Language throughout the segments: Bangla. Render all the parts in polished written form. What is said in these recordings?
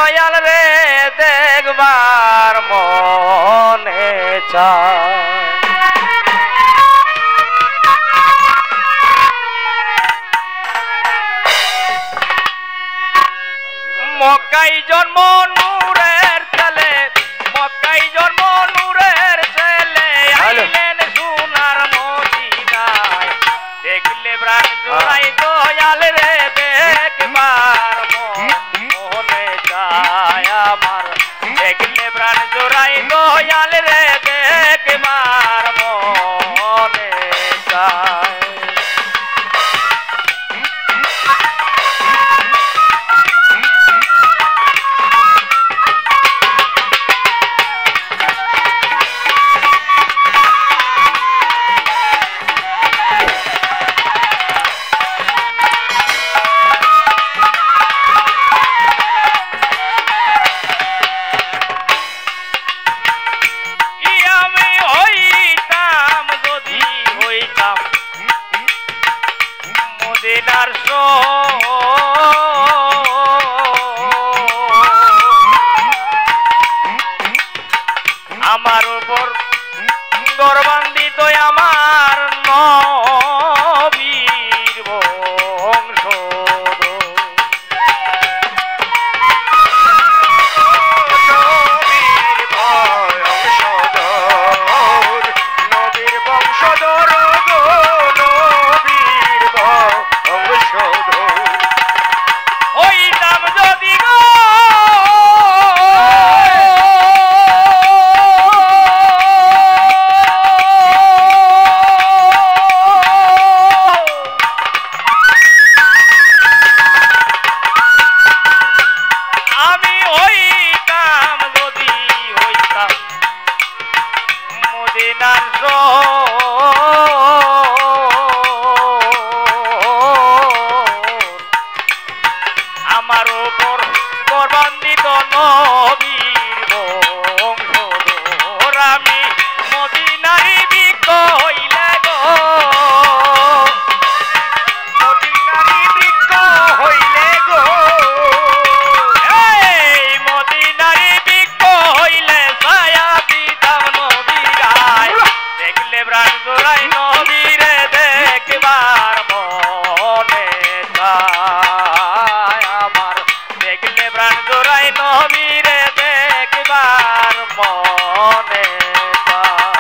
দয়াল রে দেখবার মনে চায় মক্কায় জন্ম নূরের ছেলে মক্কায় জন্ম নূরের ছেলে আইলেন সোনার মদিনায় দেখলে প্রাণ জোড়াই দয়াল রে দেখবার মনে চায় আমার দেখলে প্রাণ জোড়াই দয়াল রে দেখবার মনে চায় আমার উপর গর্বান্বিত আমার নবীর বংশধর নবীর বংশধর নবীর বংশধর হইতাম যদি গো আমার উপর গর্বান্বিত নবীর বংশধর আমি মদিনারই বৃক্ষ হইলে গো মদিনারই বৃক্ষ হইলে গো এই মদিনারই বৃক্ষ হইলে ছায়া দিতাম নবীর গায় দেখলে প্রাণ জোড়াই নবীরে দেখবার মনে চায় আমার দেখলে প্রাণ জোড়াই নবীরে দেখবার মনে চায়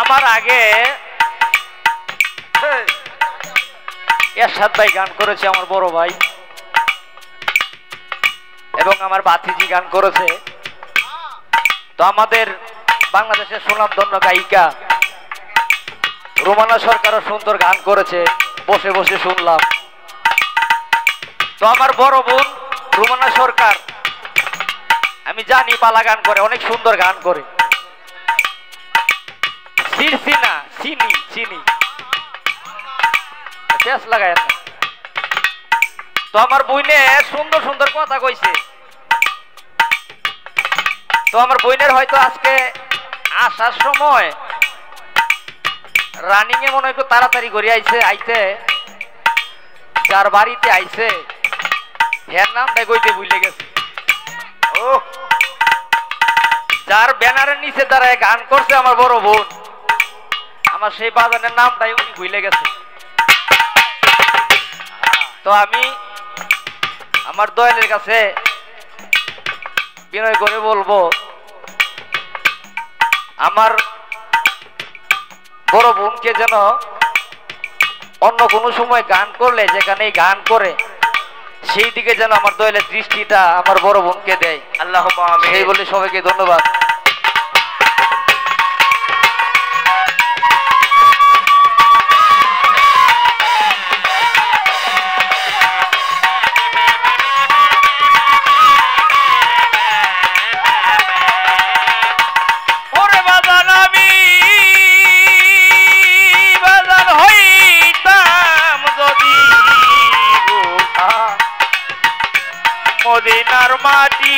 আমার আগে এরশাদ ভাই গান করেছে আমার বড় ভাই এবং আমার ভাতিজি গান করেছে তো আমাদের বাংলাদেশের সুনামধন্য গায়িকা রুমানা সরকারও সুন্দর গান করেছে বসে বসে শুনলাম তো আমার বড় বোন রুমানা সরকার আমি জানি পালা গান করে অনেক সুন্দর গান করে সিরসিনা চিনি চিনি শেষ লাগায় না তো আমার বইনে সুন্দর সুন্দর কথা কইছে তো আমার বইনের হয়তো আজকে আসার সময় রানিং এ মনে হয় একটু তাড়াতাড়ি করে আইছে যার বাড়িতে আইছে এর নাম কইতে ভুলে গেছে ও যার ব্যানারের নিচে দাঁড়ায় গান করছে আমার বড় বোন আমার সেই বাজানের নামটাই উনি ভুলে গেছে তো আমি আমার দয়ালের কাছে বিনয় করে বলবো আমার বড় বোনকে যেন অন্য কোনো সময় গান করলে যেখানে গান করে সেই দিকে যেন আমার দয়ালের দৃষ্টিটা আমার বড় বোনকে দেয় আল্লাহুম্মা আমিন সেই বলে সবাইকে ধন্যবাদ সোনার মাটি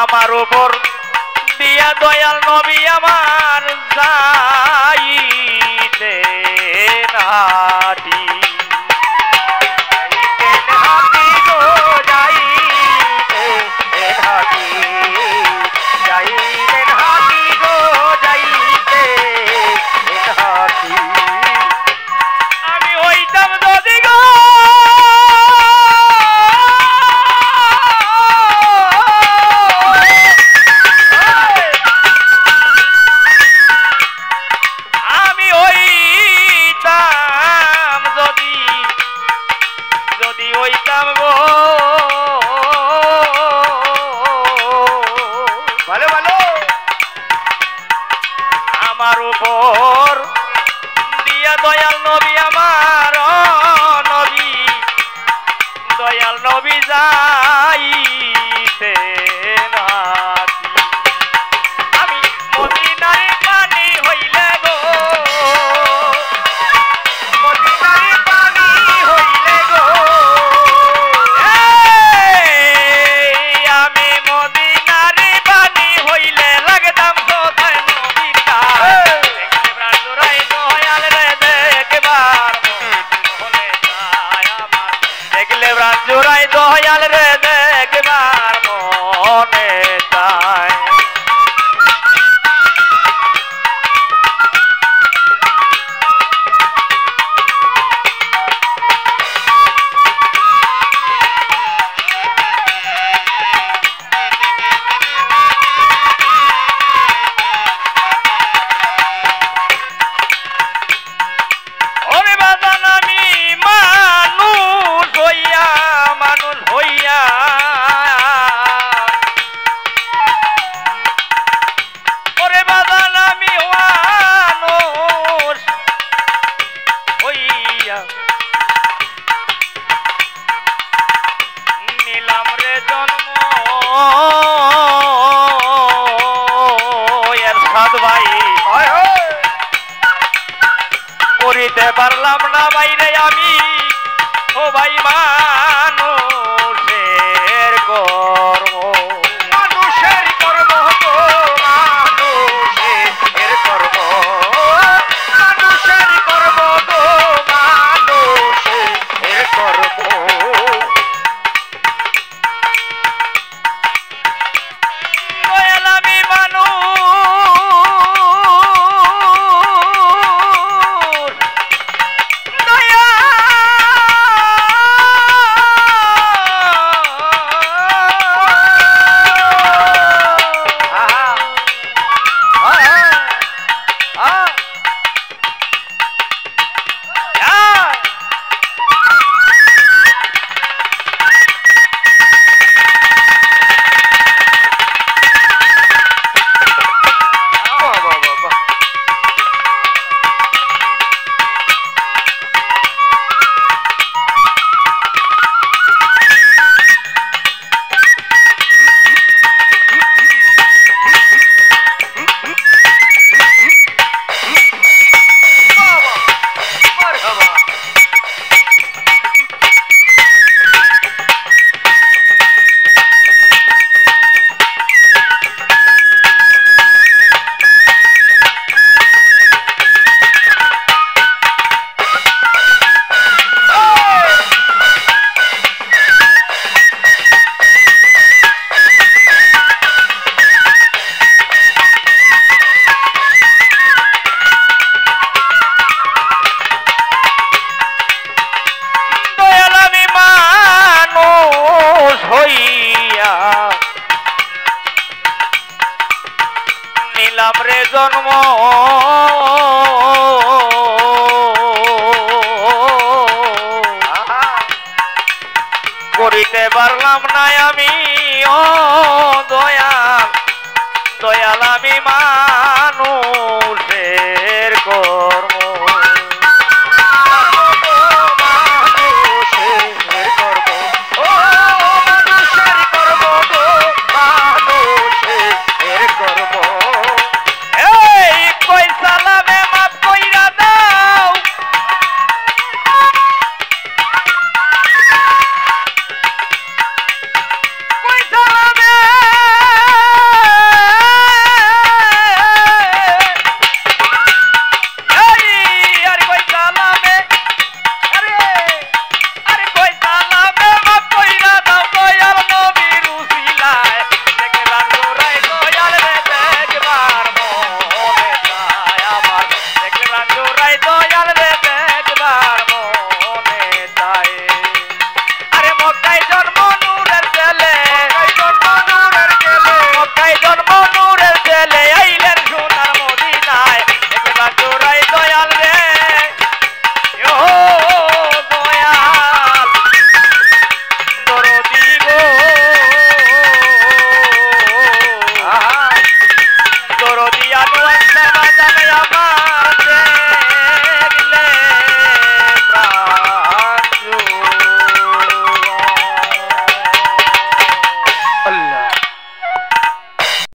আমার উপর দিয়া দয়াল নবী আমার যাইতে নাটি আমার উপর দিয়া দয়াল নবী আমার নবী দয়াল নবী যাইতে নাতি আমি মদিনার পানি হইলে গো মদিনার পানি হইলে গো আমি মদিনার পানি হইলে লাগতাম কোথায় নবীর গায়ে দেখলে প্রাণ জোড়াই দয়াল রে দেখবার মনে চায় করিতে পারলাম না বাইরে আমি ও ভাই মানুষের কর্ম মানুষের কর্ম তো মানুষের কর্ম মানুষের কর্ম তো মানুষের কর্ম আমি মানুষ নিলাম রে জন্ম করিতে পারলাম না আমি ও দয়াল দয়াল আমি মানুষের